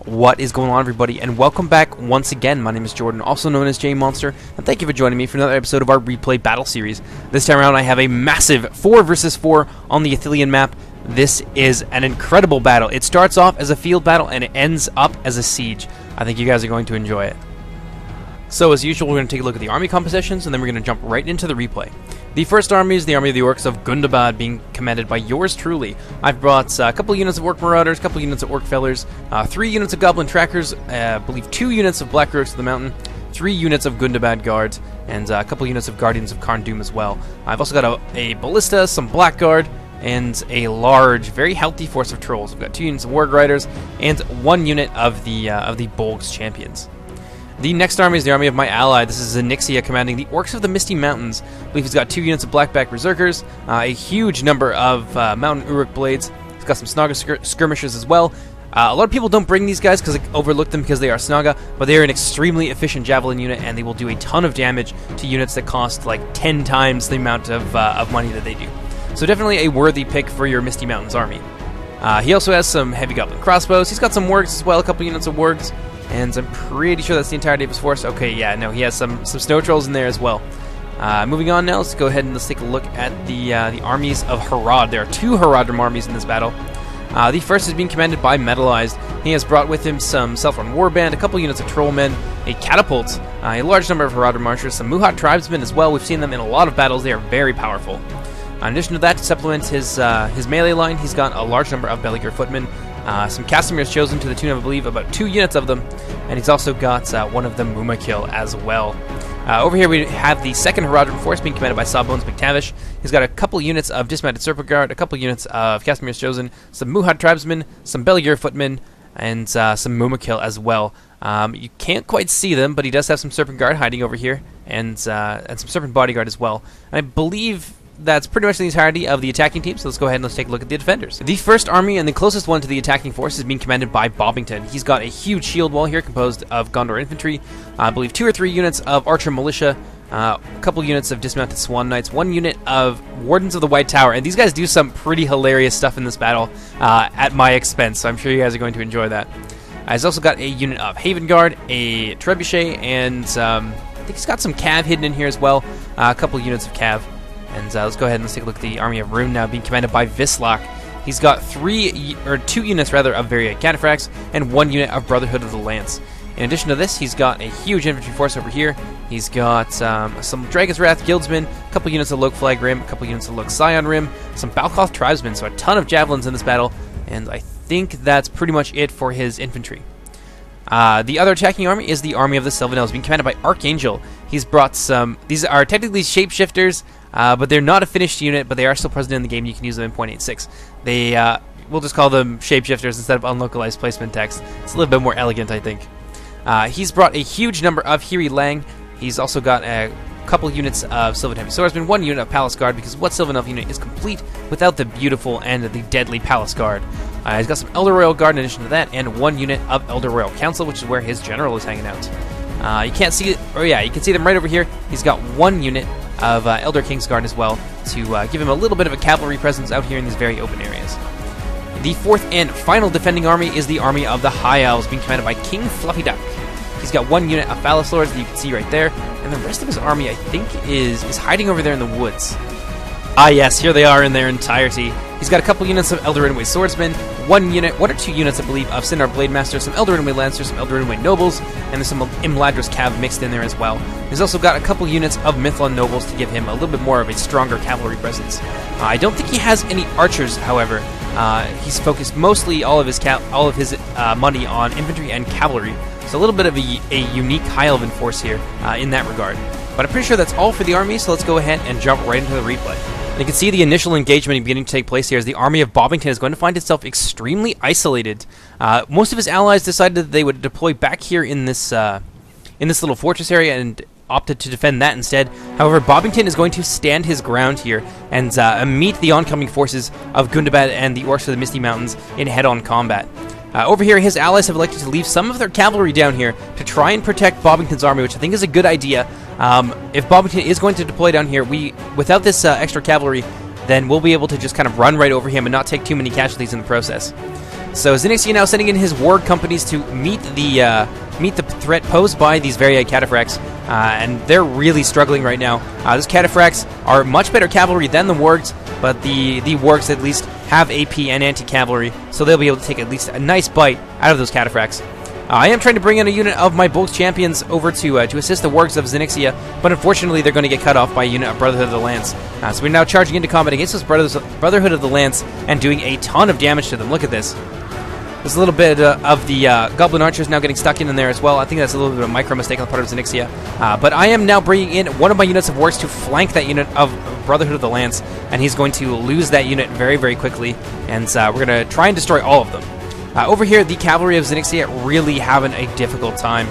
What is going on, everybody, and welcome back once again. My name is Jordan, also known as J Monster, and thank you for joining me for another episode of our replay battle series. This time around I have a massive 4 versus 4 on the Ithilien map. This is an incredible battle. It starts off as a field battle and it ends up as a siege. I think you guys are going to enjoy it. So as usual, we're going to take a look at the army compositions, and then we're going to jump right into the replay. The first army is the army of the orcs of Gondor, being commanded by yours truly. I've brought a couple units of orc marauders, a couple units of orc fellers, 3 units of goblin trackers, I believe 2 units of black rogues of the mountain, 3 units of Gondor guards, and a couple units of guardians of Karn Doom as well. I've also got a ballista, some blackguard, and a large, very healthy force of trolls. I've got 2 units of warg riders and 1 unit of the Bolgs champions. The next army is the army of my ally. This is Onyxia, commanding the orcs of the Misty Mountains. I believe he's got 2 units of blackback berserkers, a huge number of mountain uruk blades. He's got some Snaga skirmishers as well. A lot of people don't bring these guys because they overlook them because they are Snaga, but they are an extremely efficient javelin unit, and they will do a ton of damage to units that cost like 10 times the amount of money that they do. So definitely a worthy pick for your Misty Mountains army. He also has some heavy goblin crossbows. He's got some wargs as well, a couple units of wargs. And I'm pretty sure that's the entirety of his force. Okay, yeah, no, he has some snow trolls in there as well. Moving on now, let's go ahead and let's take a look at the armies of Harad. There are 2 Haradrim armies in this battle. The first is being commanded by Metalized. He has brought with him some self-run warband, a couple units of trollmen, a catapult, a large number of Haradrim archers, some Muhat tribesmen as well. We've seen them in a lot of battles. They are very powerful. In addition to that, to supplement his melee line, he's got a large number of Belliger footmen, some Casimirs chosen to the tune of, I believe, about 2 units of them, and he's also got one of the Mumakil as well. Over here we have the second Haradrim force being commanded by Sawbones McTavish. He's got a couple units of dismounted Serpent Guard, a couple units of Casimirs chosen, some Muhat tribesmen, some Belliger footmen, and some Mumakil as well. You can't quite see them, but he does have some Serpent Guard hiding over here, and some Serpent Bodyguard as well. And I believe that's pretty much the entirety of the attacking team, so let's go ahead and let's take a look at the defenders. The first army, and the closest one to the attacking force, is being commanded by Bobbington. He's got a huge shield wall here composed of Gondor infantry, I believe 2 or 3 units of archer militia, a couple units of dismounted swan knights, 1 unit of wardens of the White Tower, and these guys do some pretty hilarious stuff in this battle at my expense, so I'm sure you guys are going to enjoy that. He's also got a unit of Haven Guard, a trebuchet, and I think he's got some cav hidden in here as well, a couple units of cav. And let's go ahead and let's take a look at the army of Rune now, being commanded by Vislak. He's got 2 units of Variate Cataphracts and 1 unit of Brotherhood of the Lance. In addition to this, he's got a huge infantry force over here. He's got some Dragon's Wrath Guildsmen, a couple units of Loke Flag Rim, a couple units of Loke Scion Rim, some Balkoth Tribesmen, so a ton of javelins in this battle, and I think that's pretty much it for his infantry. The other attacking army is the army of the Sylvan Elves, being commanded by Archangel. He's brought some, these are technically shapeshifters, but they're not a finished unit, but they are still present in the game. You can use them in 0.86. They, we'll just call them shapeshifters instead of unlocalized placement text. It's a little bit more elegant, I think. He's brought a huge number of Hiri Lang. He's also got a couple units of Sylvan Heavy Swordsmen, 1 unit of Palace Guard, because what Sylvan Elf unit is complete without the beautiful and the deadly Palace Guard? He's got some Elder Royal Guard in addition to that, and 1 unit of Elder Royal Council, which is where his general is hanging out. You can't see it, oh yeah, you can see them right over here. He's got 1 unit of Elder King's Guard as well, to give him a little bit of a cavalry presence out here in these very open areas. The fourth and final defending army is the army of the High Elves, being commanded by King Fluffy Duck. He's got 1 unit of Phallus Lords that you can see right there, and the rest of his army, I think, is hiding over there in the woods. Ah yes, here they are in their entirety. He's got a couple units of Elder Rinway Swordsmen, 1 or 2 units, I believe, of Sindar Blade Master, some Elder Rinway Lancers, some Elder Rinway Nobles, and there's some Imladris Cav mixed in there as well. He's also got a couple units of Mithlon Nobles to give him a little bit more of a stronger cavalry presence. I don't think he has any archers, however. He's focused mostly all of his money on infantry and cavalry. So a little bit of a unique High Elven force here in that regard. But I'm pretty sure that's all for the army, so let's go ahead and jump right into the replay. And you can see the initial engagement beginning to take place here as the army of Bobbington is going to find itself extremely isolated. Most of his allies decided that they would deploy back here in this little fortress area and opted to defend that instead. However, Bobbington is going to stand his ground here and meet the oncoming forces of Gundabad and the Orcs of the Misty Mountains in head-on combat. Over here, his allies have elected to leave some of their cavalry down here to try and protect Bobbington's army, which I think is a good idea. If Bobbington is going to deploy down here, without this extra cavalry, then we'll be able to just kind of run right over him and not take too many casualties in the process. So Zinixia now sending in his warg companies to meet the threat posed by these Variag cataphracts, and they're really struggling right now. Those cataphracts are much better cavalry than the wargs, but the wargs at least have AP and anti-cavalry, so they'll be able to take at least a nice bite out of those cataphracts. I am trying to bring in a unit of my Bulks champions over to assist the wargs of Zinixia, but unfortunately they're going to get cut off by a unit of Brotherhood of the Lance. So we're now charging into combat against this Brotherhood of the Lance and doing a ton of damage to them. Look at this. There's a little bit of the Goblin Archers now getting stuck in there as well. I think that's a little bit of a micro mistake on the part of Zinixia. But I am now bringing in one of my units of wargs to flank that unit of Brotherhood of the Lance, and he's going to lose that unit very, very quickly, and we're going to try and destroy all of them. Over here, the cavalry of Zinixia really having a difficult time.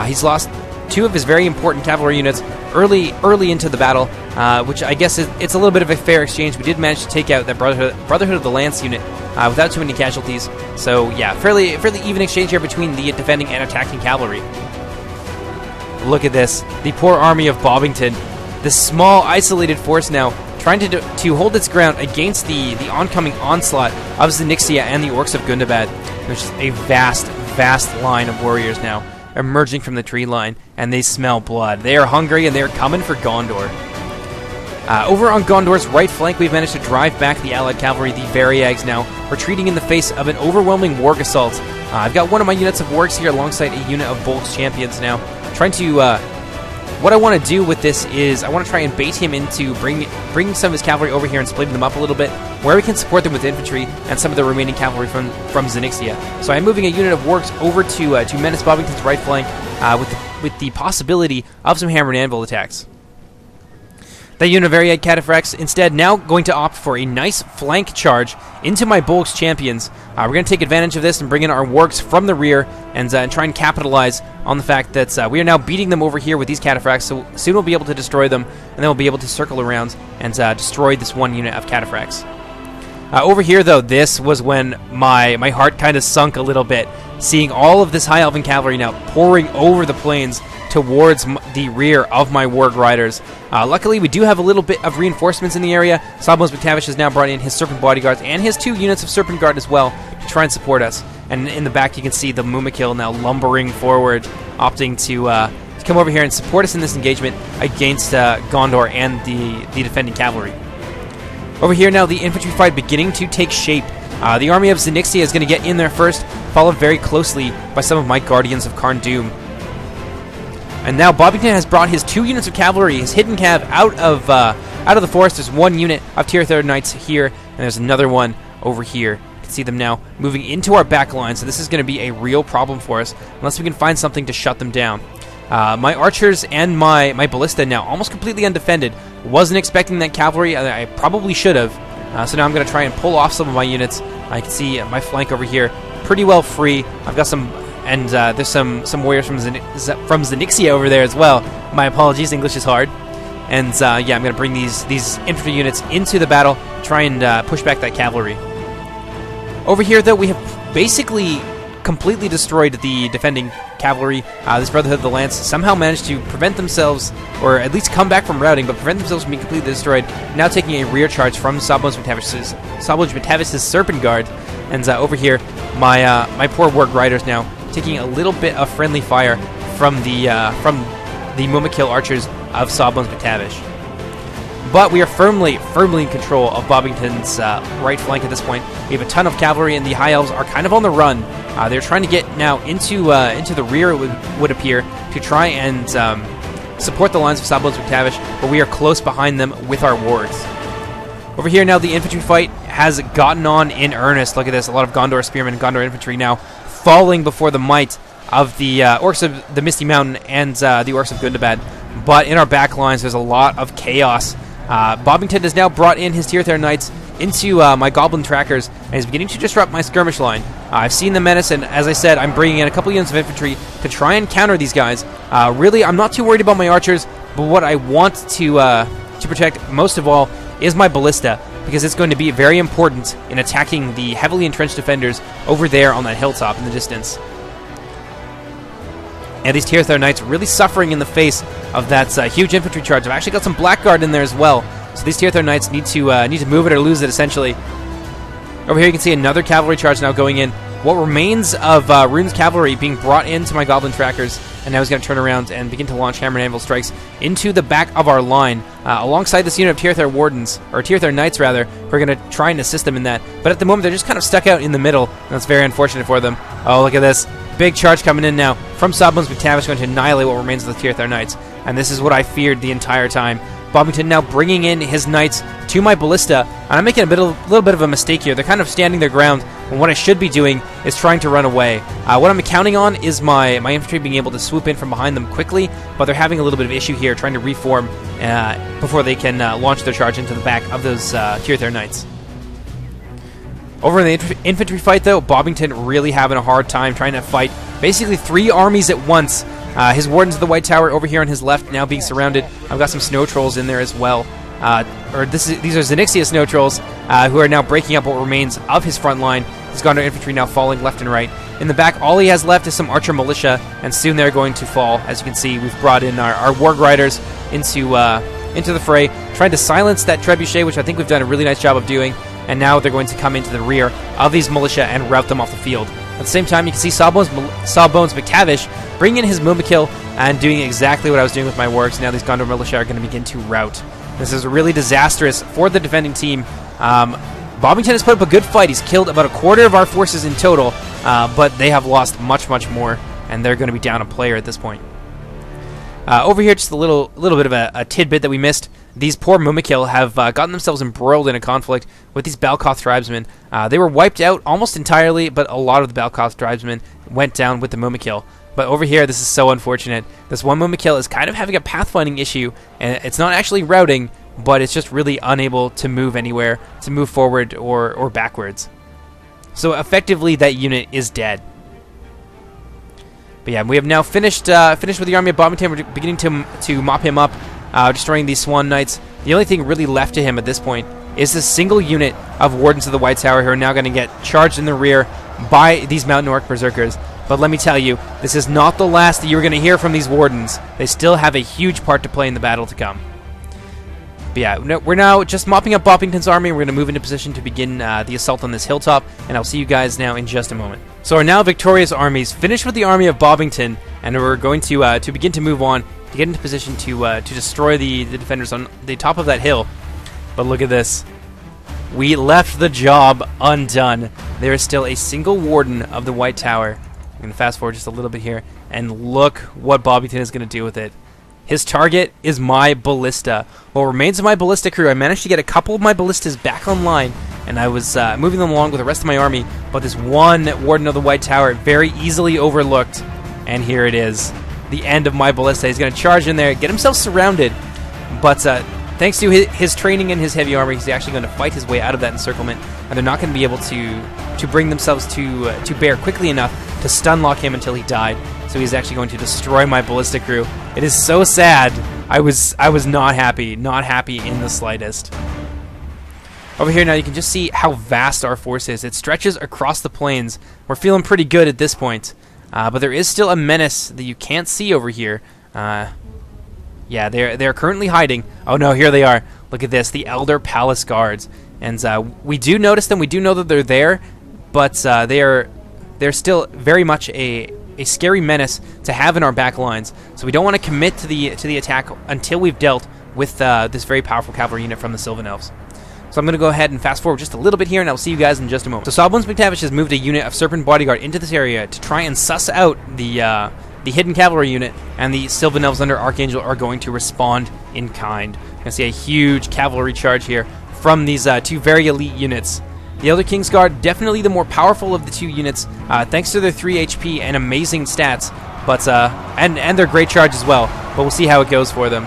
He's lost two of his very important cavalry units early into the battle, which I guess it's a little bit of a fair exchange. We did manage to take out that Brotherhood of the Lance unit without too many casualties. So yeah, fairly even exchange here between the defending and attacking cavalry. Look at this. The poor army of Bobbington. This small, isolated force now trying to hold its ground against the oncoming onslaught of Zinixia and the Orcs of Gundabad. There's just a vast line of warriors now emerging from the tree line, and they smell blood. They are hungry, and they are coming for Gondor. Over on Gondor's right flank, we've managed to drive back the allied cavalry, the Variags, now retreating in the face of an overwhelming warg assault. I've got one of my units of wargs here alongside a unit of Bulks champions now, trying to... what I want to do with this is I want to try and bait him into bringing some of his cavalry over here and splitting them up a little bit, where we can support them with infantry and some of the remaining cavalry from Zinixia. So I'm moving a unit of wargs over to menace Bobbington's right flank with the possibility of some hammer and anvil attacks. That unit of Variag cataphracts instead now going to opt for a nice flank charge into my Bulks champions. We're going to take advantage of this and bring in our wargs from the rear and try and capitalize on the fact that we are now beating them over here with these cataphracts, so soon we'll be able to destroy them, and then we'll be able to circle around and destroy this one unit of cataphracts. Over here, though, this was when my heart kind of sunk a little bit, seeing all of this High Elven cavalry now pouring over the plains towards the rear of my warg riders. Luckily, we do have a little bit of reinforcements in the area. Sablos McTavish has now brought in his Serpent Bodyguards and his 2 units of Serpent Guard as well to try and support us. And in the back, you can see the Mumakil now lumbering forward, opting to come over here and support us in this engagement against Gondor and the defending cavalry. Over here now, the infantry fight beginning to take shape. The army of Zinixia is going to get in there first, followed very closely by some of my Guardians of Karn Doom. And now Bobbington has brought his 2 units of cavalry, his hidden cav, out of the forest. There's 1 unit of Tier 3 Knights here, and there's another one over here. You can see them now moving into our back line, so this is going to be a real problem for us, unless we can find something to shut them down. My archers and my ballista now almost completely undefended. Wasn't expecting that cavalry. I probably should have. So now I'm going to try and pull off some of my units. I can see my flank over here pretty well free. I've got some... And there's some warriors from Zinixia over there as well. My apologies, English is hard. And yeah, I'm going to bring these infantry units into the battle, try and push back that cavalry. Over here, though, we have basically completely destroyed the defending cavalry. This Brotherhood of the Lance somehow managed to prevent themselves, or at least come back from routing, but prevent themselves from being completely destroyed. Now taking a rear charge from Sablos McTavish's Serpent Guard. And over here, my poor warg riders now taking a little bit of friendly fire from the Mumakil archers of Sablos McTavish. But we are firmly in control of Bobbington's right flank at this point. We have a ton of cavalry, and the High Elves are kind of on the run. They're trying to get now into the rear, it would appear, to try and support the lines of Sablos McTavish, but we are close behind them with our wards. Over here now, the infantry fight has gotten on in earnest. Look at this, a lot of Gondor spearmen and Gondor infantry now falling before the might of the Orcs of the Misty Mountain and the Orcs of Gundabad. But in our back lines, there's a lot of chaos. Bobbington has now brought in his Tier 3 Knights into my Goblin Trackers, and is beginning to disrupt my skirmish line. I've seen the menace, and as I said, I'm bringing in a couple units of infantry to try and counter these guys. Really, I'm not too worried about my archers, but what I want to protect most of all is my ballista, because it's going to be very important in attacking the heavily entrenched defenders over there on that hilltop in the distance. And these Tier 3 Knights really suffering in the face of that huge infantry charge. I've actually got some Blackguard in there as well, so these Tier 3 Knights need to move it or lose it, essentially. Over here you can see another cavalry charge now going in, what remains of Rune's cavalry being brought into my goblin trackers, and now he's going to turn around and begin to launch hammer and anvil strikes into the back of our line, alongside this unit of J.R.R. wardens, or J.R.R. knights rather, who are going to try and assist them in that. But at the moment, they're just kind of stuck out in the middle, and that's very unfortunate for them. Oh, look at this. Big charge coming in now from Sawbones McTavish, going to annihilate what remains of the J.R.R. knights, and this is what I feared the entire time. Bobbington now bringing in his knights to my ballista, and I'm making a little bit of a mistake here. They're kind of standing their ground, and what I should be doing is trying to run away. What I'm counting on is my infantry being able to swoop in from behind them quickly, but they're having a little bit of issue here, trying to reform before they can launch their charge into the back of those J.R.R. knights. Over in the infantry fight, though, Bobbington really having a hard time trying to fight basically 3 armies at once. His Wardens of the White Tower over here on his left now being surrounded. I've got some Snow Trolls in there as well. These are Xenixia Snow Trolls who are now breaking up what remains of his front line. His Gondor infantry now falling left and right. In the back, all he has left is some Archer Militia, and soon they're going to fall. As you can see, we've brought in our Warg Riders into the fray, trying to silence that Trebuchet, which I think we've done a really nice job of doing. And now they're going to come into the rear of these militia and rout them off the field. At the same time, you can see Sawbones McTavish bringing in his Mumakil and doing exactly what I was doing with my wargs. Now these Gondor militia are going to begin to rout. This is really disastrous for the defending team. Bobbington has put up a good fight. He's killed about a quarter of our forces in total, but they have lost much, much more, and they're going to be down a player at this point. Over here, just a little bit of a tidbit that we missed. These poor Mumakil have gotten themselves embroiled in a conflict with these Balkoth tribesmen. They were wiped out almost entirely, but a lot of the Balkoth tribesmen went down with the Mumakil. But over here, this is so unfortunate. This one Mumakil is kind of having a pathfinding issue, and it's not actually routing, but it's just really unable to move anywhere, to move forward or backwards. So effectively, that unit is dead. But yeah, we have now finished with the army of Bobbington. We're beginning to mop him up, destroying these Swan Knights. The only thing really left to him at this point is this single unit of Wardens of the White Tower who are now going to get charged in the rear by these Mountain Orc Berserkers. But let me tell you, this is not the last that you're going to hear from these Wardens. They still have a huge part to play in the battle to come. But yeah, we're now just mopping up Bobbington's army. We're going to move into position to begin the assault on this hilltop, and I'll see you guys now in just a moment. So our now victorious armies finished with the army of Bobbington, and we're going to begin to move on to get into position to destroy the defenders on the top of that hill. But look at this. We left the job undone. There is still a single Warden of the White Tower. I'm going to fast forward just a little bit here, and look what Bobbington is going to do with it. His target is my ballista. What remains of my ballista crew, I managed to get a couple of my ballistas back online, and I was moving them along with the rest of my army, but this one Warden of the White Tower very easily overlooked, and here it is. The end of my ballista. He's going to charge in there, get himself surrounded, but thanks to his training and his heavy armor, he's actually going to fight his way out of that encirclement, and they're not going to be able to bring themselves to bear quickly enough to stun lock him until he died. So he's actually going to destroy my ballista crew. It is so sad. I was not happy in the slightest. Over here now, you can just see how vast our force is. It stretches across the plains. We're feeling pretty good at this point, but there is still a menace that you can't see over here. Yeah, they're currently hiding. Oh no, here they are. Look at this, the Elder Palace Guards, and we do notice them. We do know that they're there, but they're still very much a scary menace to have in our back lines. So we don't want to commit to the attack until we've dealt with this very powerful cavalry unit from the Sylvan Elves. So I'm going to go ahead and fast forward just a little bit here, and I'll see you guys in just a moment. So Sawbones McTavish has moved a unit of Serpent Bodyguard into this area to try and suss out the hidden cavalry unit, and the Sylvan Elves under Archangel are going to respond in kind. You're going to see a huge cavalry charge here from these two very elite units. The Elder Kingsguard, definitely the more powerful of the two units, thanks to their 3 HP and amazing stats, but and their great charge as well. But we'll see how it goes for them.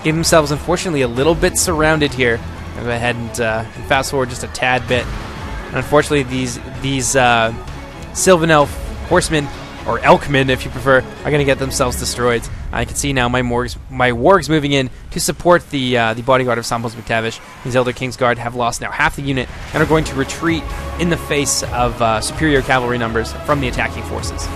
Get themselves, unfortunately, a little bit surrounded here. I'll go ahead and fast forward just a tad bit. And unfortunately, these Sylvan Elf horsemen, or Elkmen if you prefer, are going to get themselves destroyed. I can see now my wargs moving in to support the bodyguard of Sawbones McTavish. These Elder Kingsguard have lost now half the unit and are going to retreat in the face of superior cavalry numbers from the attacking forces.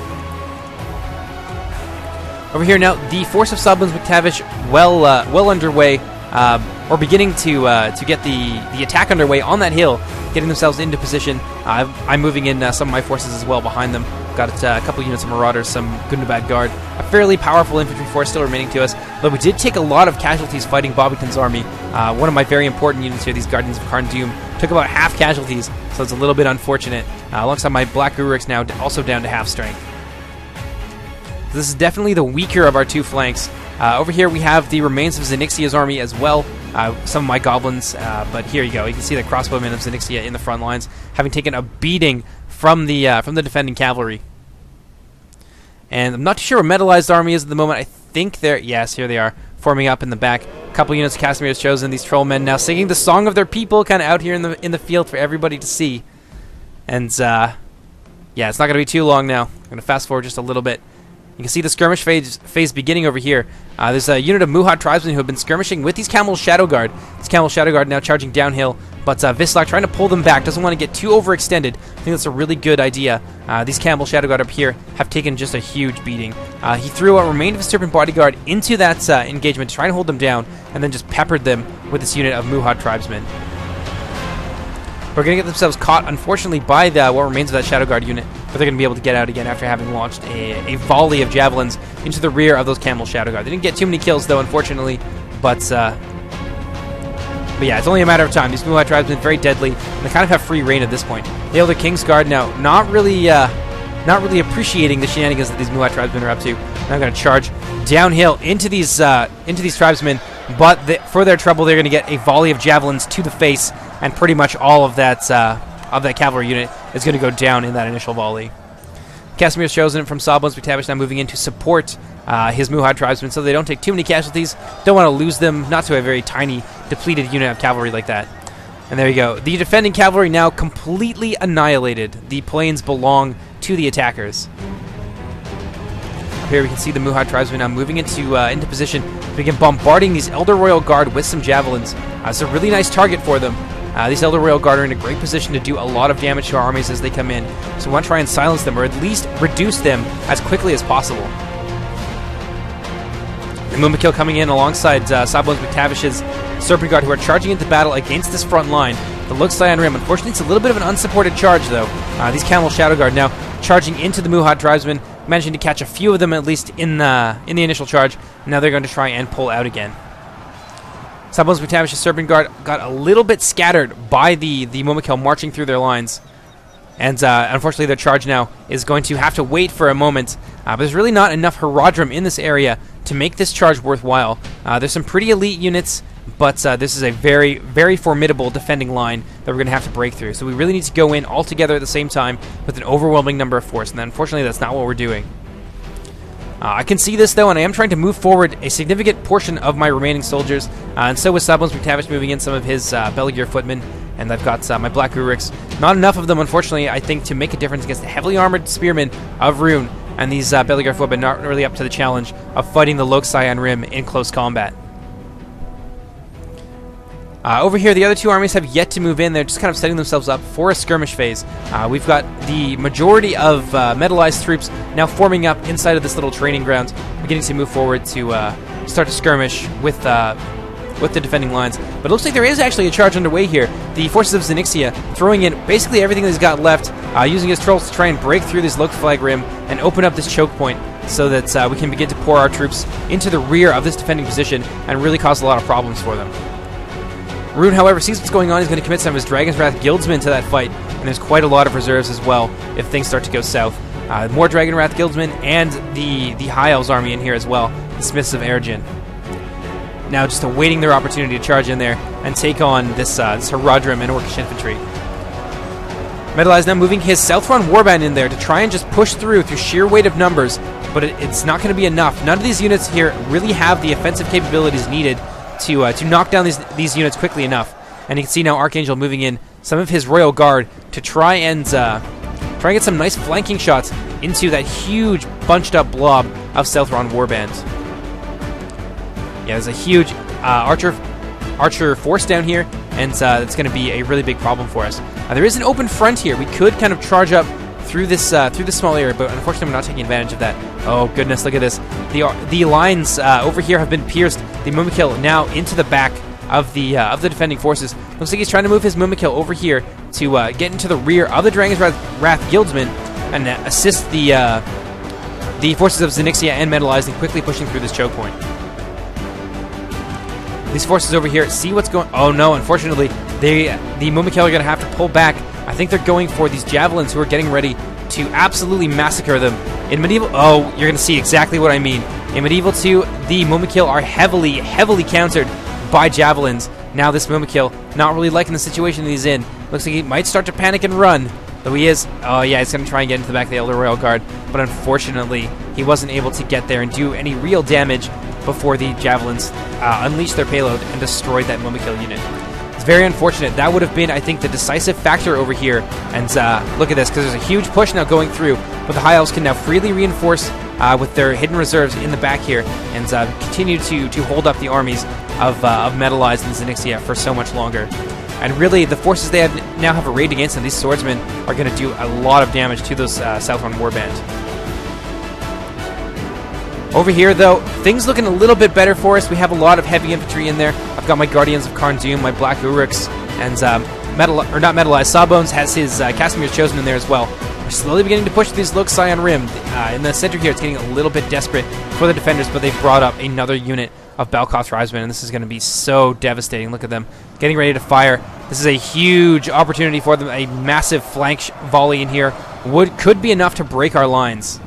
Over here now, the force of Sawbones McTavish well underway. or beginning to get the attack underway on that hill, getting themselves into position. I'm moving in some of my forces as well behind them. Got a couple units of Marauders, some good and bad guard, a fairly powerful infantry force still remaining to us, but we did take a lot of casualties fighting Bobbyton's army. One of my very important units here, these Guardians of Karn Doom, took about half casualties, so it's a little bit unfortunate. Alongside my Black Uruk's now also down to half strength. So this is definitely the weaker of our two flanks. Over here we have the remains of Zenixia's army as well. Some of my goblins, but here you go. You can see the crossbowmen of Zenixia in the front lines, having taken a beating from the defending cavalry. And I'm not too sure where Metallized army is at the moment. I think they're, yes, here they are, forming up in the back. A couple units of Casimir's chosen. These troll men now singing the song of their people, kind of out here in the field for everybody to see. And yeah, it's not going to be too long now. I'm going to fast forward just a little bit. You can see the skirmish phase beginning over here. There's a unit of Muhat tribesmen who have been skirmishing with these Camel Shadow Guard. This Camel Shadow Guard now charging downhill, but Vislak trying to pull them back. Doesn't want to get too overextended. I think that's a really good idea. These Camel Shadow Guard up here have taken just a huge beating. He threw what remained of his Serpent Bodyguard into that engagement, trying to hold them down, and then just peppered them with this unit of Muhat tribesmen. We're going to get themselves caught, unfortunately, by what remains of that Shadow Guard unit, but they're going to be able to get out again after having launched a volley of javelins into the rear of those Camel Shadow Guard. They didn't get too many kills, though, unfortunately, but yeah, it's only a matter of time. These Muhat tribesmen very deadly, and they kind of have free reign at this point. The Elder King's Guard now not really appreciating the shenanigans that these Muhat tribesmen are up to. Now going to charge downhill into these tribesmen, but for their trouble, they're going to get a volley of javelins to the face, and pretty much all of that cavalry unit is going to go down in that initial volley. Casimir's chosen from Sawbones McTavish now moving in to support his Muhat tribesmen so they don't take too many casualties. Don't want to lose them, not to a very tiny, depleted unit of cavalry like that. And there you go. The defending cavalry now completely annihilated. The plains belong to the attackers. Up here we can see the Muhat tribesmen now moving into position to begin bombarding these Elder Royal Guard with some javelins. It's a really nice target for them. These Elder Royal Guard are in a great position to do a lot of damage to our armies as they come in, so we want to try and silence them, or at least reduce them as quickly as possible. The Mumakil coming in alongside Sawbones McTavish's Serpent Guard, who are charging into battle against this front line. The Luxayan Rim, unfortunately, it's a little bit of an unsupported charge, though. These Camel Shadow Guard now charging into the Muhat tribesmen, managing to catch a few of them at least in the initial charge. Now they're going to try and pull out again. Sawbones McTavish's Serpent Guard got a little bit scattered by the Mumakil marching through their lines. And unfortunately their charge now is going to have to wait for a moment. But there's really not enough Herodrum in this area to make this charge worthwhile. There's some pretty elite units, but this is a very, very formidable defending line that we're going to have to break through. So we really need to go in all together at the same time with an overwhelming number of force. And unfortunately that's not what we're doing. I can see this, though, and I am trying to move forward a significant portion of my remaining soldiers, and so is Sawbones McTavish moving in some of his Beligear footmen, and I've got my Black Uruks. Not enough of them, unfortunately, I think, to make a difference against the heavily armored spearmen of Rune, and these Beligear footmen not really up to the challenge of fighting the Luxayan Rim in close combat. Over here, the other two armies have yet to move in. They're just kind of setting themselves up for a skirmish phase. We've got the majority of metallized troops now forming up inside of this little training ground, beginning to move forward to start to skirmish with the defending lines. But it looks like there is actually a charge underway here. The forces of Zenixia throwing in basically everything that he's got left, using his trolls to try and break through this Flag Rim and open up this choke point so that we can begin to pour our troops into the rear of this defending position and really cause a lot of problems for them. Rune, however, sees what's going on. He's going to commit some of his Dragon's Wrath Guildsmen to that fight, and there's quite a lot of reserves as well if things start to go south. More Dragon Wrath Guildsmen and the High Elves army in here as well, the Smiths of Ergin. Now just awaiting their opportunity to charge in there and take on this Herodrum and Orcish infantry. Metallized now moving his Southron Warband in there to try and just push through sheer weight of numbers, but it's not going to be enough. None of these units here really have the offensive capabilities needed to knock down these units quickly enough. And you can see now Archangel moving in some of his Royal Guard to try and get some nice flanking shots into that huge bunched up blob of Southron Warbands. Yeah, there's a huge archer force down here, and it's going to be a really big problem for us. There is an open front here. We could kind of charge up through this small area, but unfortunately we're not taking advantage of that. Oh goodness, look at this. The lines over here have been pierced. The Mumakil now into the back of the defending forces. Looks like he's trying to move his Mumakil over here to get into the rear of the Dragon's Wrath Guildsmen and assist the forces of Zenixia and Metalized in quickly pushing through this choke point. These forces over here see what's going. Oh no! Unfortunately, the Mumakil are going to have to pull back. I think they're going for these javelins, who are getting ready to absolutely massacre them. In Medieval, oh, you're going to see exactly what I mean. In Medieval 2, the Mumakil are heavily countered by javelins. Now this Mumakil not really liking the situation that he's in. Looks like he might start to panic and run. Though he is, oh yeah, he's going to try and get into the back of the Elder Royal Guard. But unfortunately, he wasn't able to get there and do any real damage before the javelins unleashed their payload and destroyed that Mumakil unit. It's very unfortunate. That would have been, I think, the decisive factor over here. And look at this, because there's a huge push now going through, but the High Elves can now freely reinforce with their hidden reserves in the back here and continue to hold up the armies of Metalized and Zenixia for so much longer. And really, the forces they now have arrayed against them, these swordsmen, are going to do a lot of damage to those Southron Warband. Over here, though, things looking a little bit better for us. We have a lot of heavy infantry in there. I've got my Guardians of Karn Doom, my Black Uruks, and not Metalized. Sawbones has his Casimir's Chosen in there as well. We're slowly beginning to push these Lok Scion Rim. In the center here, it's getting a little bit desperate for the defenders, but they've brought up another unit of Balkoth Tribesmen, and this is going to be so devastating. Look at them getting ready to fire. This is a huge opportunity for them. A massive flank volley in here could be enough to break our lines.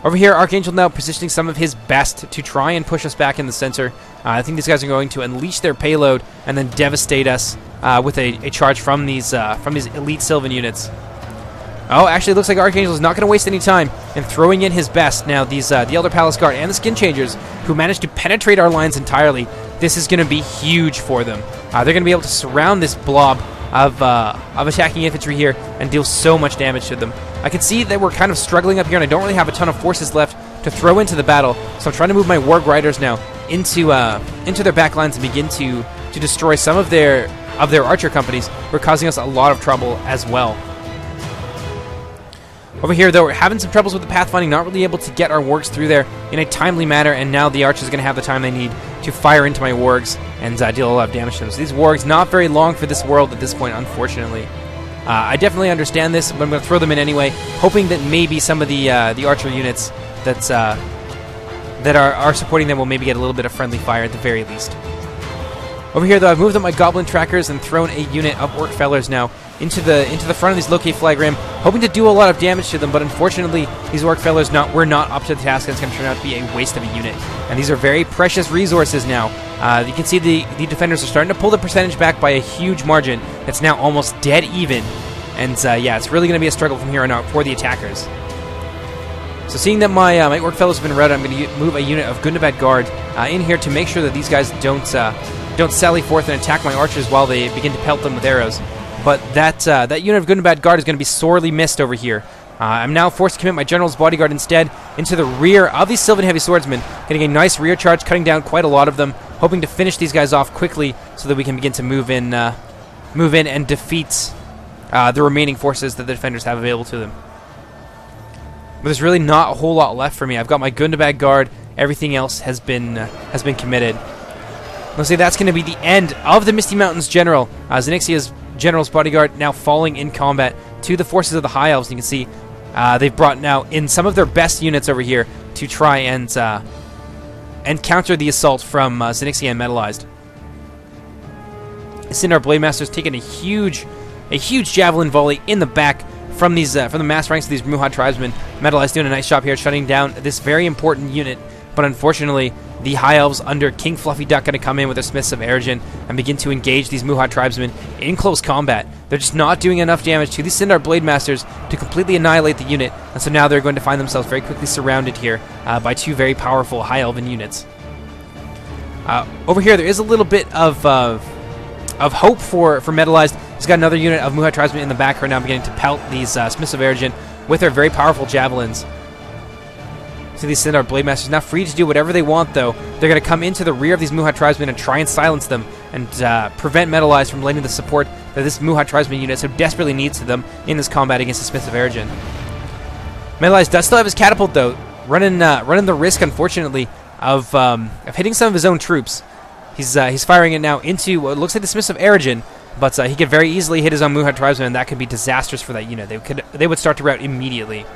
Over here, Archangel now positioning some of his best to try and push us back in the center. I think these guys are going to unleash their payload and then devastate us with a charge from these elite Sylvan units. Oh, actually, it looks like Archangel is not going to waste any time in throwing in his best. Now, the Elder Palace Guard and the Skin Changers, who managed to penetrate our lines entirely, this is going to be huge for them. They're going to be able to surround this blob of attacking infantry here and deal so much damage to them. I can see that we're kind of struggling up here, and I don't really have a ton of forces left to throw into the battle, so I'm trying to move my Warg Riders now into their back lines and begin to destroy some of their archer companies, who are causing us a lot of trouble as well. Over here, though, we're having some troubles with the pathfinding, not really able to get our wargs through there in a timely manner, and now the archers are going to have the time they need to fire into my wargs and deal a lot of damage to them. So these wargs, not very long for this world at this point, unfortunately. I definitely understand this, but I'm going to throw them in anyway, hoping that maybe some of the archer units that are supporting them will maybe get a little bit of friendly fire at the very least. Over here, though, I've moved up my Goblin Trackers and thrown a unit of Orc Fellers now into the front of these Locate Flag Rim, hoping to do a lot of damage to them, but unfortunately, these Orc Fellers were not up to the task, and it's going to turn out to be a waste of a unit. And these are very precious resources now. You can see the defenders are starting to pull the percentage back by a huge margin. It's now almost dead even. And yeah, it's really going to be a struggle from here on out for the attackers. So seeing that my Orc Fellows have been routed, I'm going to move a unit of Gundabad Guard in here to make sure that these guys don't sally forth and attack my archers while they begin to pelt them with arrows. But that unit of Gundabad Guard is going to be sorely missed over here. I'm now forced to commit my General's Bodyguard instead into the rear of these Sylvan Heavy Swordsmen, getting a nice rear charge, cutting down quite a lot of them, hoping to finish these guys off quickly so that we can begin to move in and defeat the remaining forces that the defenders have available to them. But there's really not a whole lot left for me. I've got my Gundabad Guard. Everything else has been committed. Let's say that's going to be the end of the Misty Mountains General. Zenixia's General's Bodyguard now falling in combat to the forces of the High Elves. You can see they've brought now in some of their best units over here to try and counter the assault from Zenixia and Metalized. Sindar Blademaster's taking a huge javelin volley in the back from the mass ranks of these Muhad tribesmen. Metalized doing a nice job here, shutting down this very important unit. But unfortunately, the High Elves under King Fluffy Duck going to come in with their Smiths of Ergen and begin to engage these Muhad tribesmen in close combat. They're just not doing enough damage to these Sindar Blademasters to completely annihilate the unit, and so now they're going to find themselves very quickly surrounded here by two very powerful High Elven units. Over here, there is a little bit of hope for Metalized. He's got another unit of Muhad tribesmen in the back right now, beginning to pelt these Smiths of Ergen with their very powerful javelins. So these Sindar Blademasters now free to do whatever they want, though. They're going to come into the rear of these Muhad tribesmen and try and silence them and prevent Metalized from lending the support that this Muhad tribesman unit so desperately needs to them in this combat against the Smiths of Ergen. Metalized does still have his catapult, though, running the risk, unfortunately, of hitting some of his own troops. He's firing it now into what looks like the Smiths of Eregion, but he could very easily hit his own Muhad tribesmen, and that could be disastrous for that unit. They would start to rout immediately.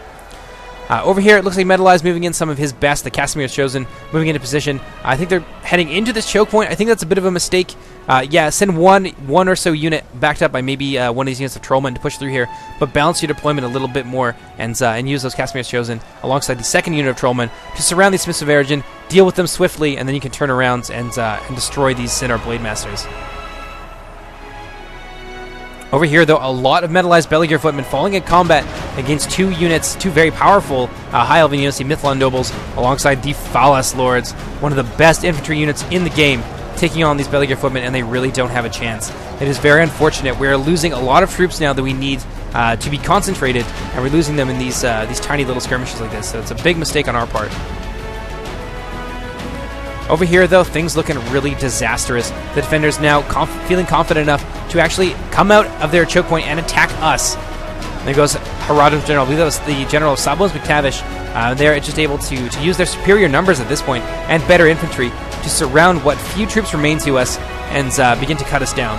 Over here, it looks like Metalize moving in some of his best. The Casimir's Chosen moving into position. I think they're heading into this choke point. I think that's a bit of a mistake. Yeah, send one or so unit backed up by maybe one of these units of Trollmen to push through here, but balance your deployment a little bit more and use those Casimir's Chosen alongside the second unit of Trollmen to surround these Smiths of Eregion, deal with them swiftly, and then you can turn around and destroy these Centaur Blade Masters. Over here, though, a lot of metalized belly gear footmen falling in combat against two very powerful high elven units, the Mithlond Nobles, alongside the Phalas Lords, one of the best infantry units in the game, taking on these belly gear footmen, and they really don't have a chance. It is very unfortunate. We're losing a lot of troops now that we need to be concentrated, and we're losing them in these tiny little skirmishes like this, so it's a big mistake on our part. Over here, though, things looking really disastrous. The defenders now feeling confident enough to actually come out of their choke point and attack us. There goes Haradim's general. I believe that was the general of Sablos McTavish. They're just able to use their superior numbers at this point and better infantry to surround what few troops remain to us and begin to cut us down.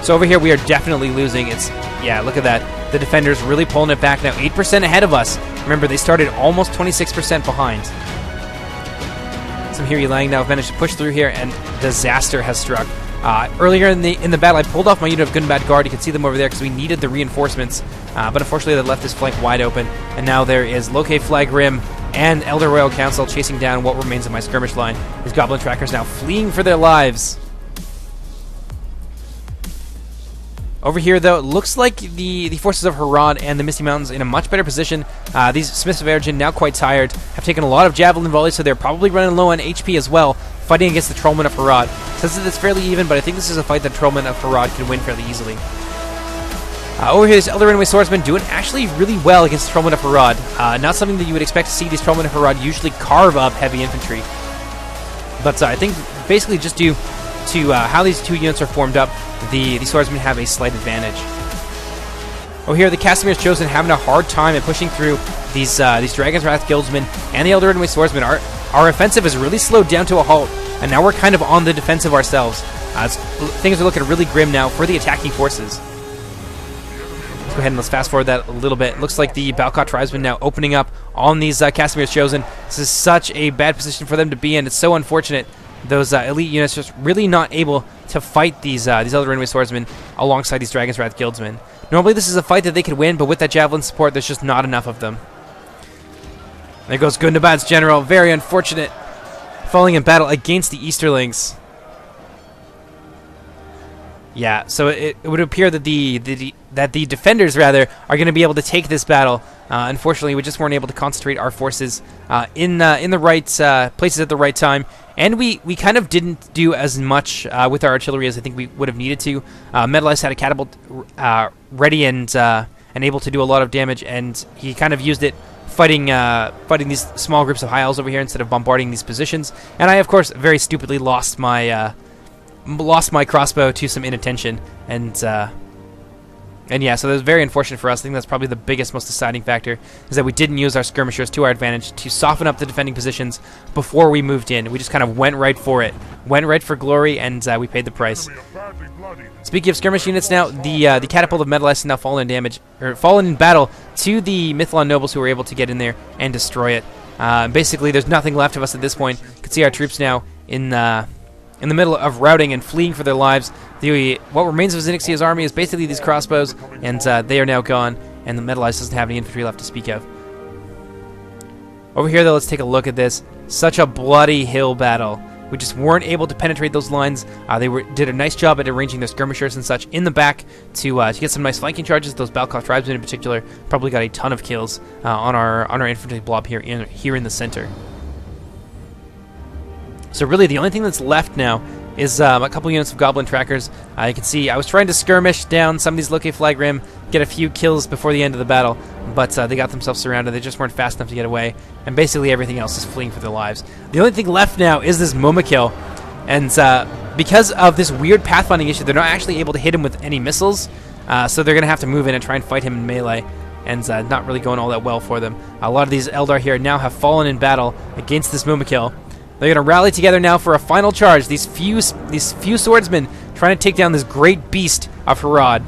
So over here, we are definitely losing. Yeah, look at that. The defenders really pulling it back now, 8% ahead of us. Remember, they started almost 26% behind. Some Hiri Lang now have managed to push through here, and disaster has struck. Earlier in the battle, I pulled off my unit of Gunbad Guard. You can see them over there because we needed the reinforcements, but unfortunately they left this flank wide open, and now there is Loke Flagrim and Elder Royal Council chasing down what remains of my skirmish line. These Goblin Trackers now fleeing for their lives. Over here, though, it looks like the forces of Harad and the Misty Mountains in a much better position. These Smiths of Eregion, now quite tired, have taken a lot of javelin volleys, so they're probably running low on HP as well, fighting against the Trollmen of Harad. Says that it's fairly even, but I think this is a fight that Trollmen of Harad can win fairly easily. Over here, this Elder Runaway Swordsman doing actually really well against the Trollmen of Harad. Not something that you would expect to see these Trollmen of Harad usually carve up heavy infantry. But I think basically just due to how these two units are formed up, the swordsmen have a slight advantage. Oh, here the Casimir's Chosen having a hard time at pushing through these Dragon's Wrath Guildsmen and the Elder Runaway Swordsmen. Our offensive is really slowed down to a halt, and now we're kind of on the defensive ourselves. Things are looking really grim now for the attacking forces. Let's go ahead and let's fast forward that a little bit. Looks like the Balcott tribesmen now opening up on these Casimir's Chosen. This is such a bad position for them to be in. It's so unfortunate. Those elite units just really not able to fight these Elder Runaway Swordsmen alongside these Dragon's Wrath Guildsmen. Normally this is a fight that they could win, but with that javelin support, there's just not enough of them. There goes Gundabad's general. Very unfortunate. Falling in battle against the Easterlings. Yeah, so it would appear that the defenders rather are going to be able to take this battle. Unfortunately, we just weren't able to concentrate our forces in the right places at the right time, and we kind of didn't do as much with our artillery as I think we would have needed to. Metalize had a catapult ready and able to do a lot of damage, and he kind of used it fighting these small groups of high elves over here instead of bombarding these positions. And I, of course, very stupidly lost my crossbow to some inattention, and yeah, so that was very unfortunate for us. I think that's probably the biggest, most deciding factor, is that we didn't use our skirmishers to our advantage to soften up the defending positions before we moved in. We just kind of went right for it, went right for glory, and we paid the price. Speaking of skirmish units now, the catapult of Metalize has now fallen in battle to the Mithlond nobles who were able to get in there and destroy it. Basically, there's nothing left of us at this point. You can see our troops now in the middle of routing and fleeing for their lives. What remains of Zinnixia's army is basically these crossbows, and they are now gone, and the Metalize doesn't have any infantry left to speak of. Over here, though, let's take a look at this. Such a bloody hill battle. We just weren't able to penetrate those lines. They did a nice job at arranging their skirmishers and such in the back to get some nice flanking charges. Those Balcott tribesmen in particular probably got a ton of kills on our infantry blob here in the center. So really, the only thing that's left now is a couple units of Goblin Trackers. You can see I was trying to skirmish down some of these Loke Flagrim, get a few kills before the end of the battle, but they got themselves surrounded. They just weren't fast enough to get away, and basically everything else is fleeing for their lives. The only thing left now is this Momakil, and because of this weird pathfinding issue, they're not actually able to hit him with any missiles, so they're going to have to move in and try and fight him in melee, and not really going all that well for them. A lot of these Eldar here now have fallen in battle against this Momakil. They're going to rally together now for a final charge. These few swordsmen trying to take down this great beast of Harad.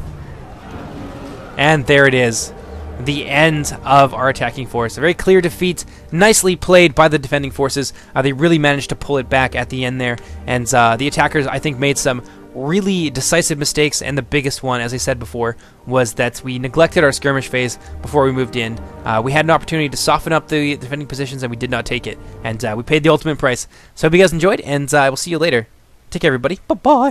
And there it is. The end of our attacking force. A very clear defeat. Nicely played by the defending forces. They really managed to pull it back at the end there. And the attackers, I think, made some really decisive mistakes. And the biggest one, as I said before, was that we neglected our skirmish phase before we moved in. We had an opportunity to soften up the defending positions, and we did not take it. And we paid the ultimate price. So I hope you guys enjoyed, and I will see you later. Take care, everybody. Bye-bye.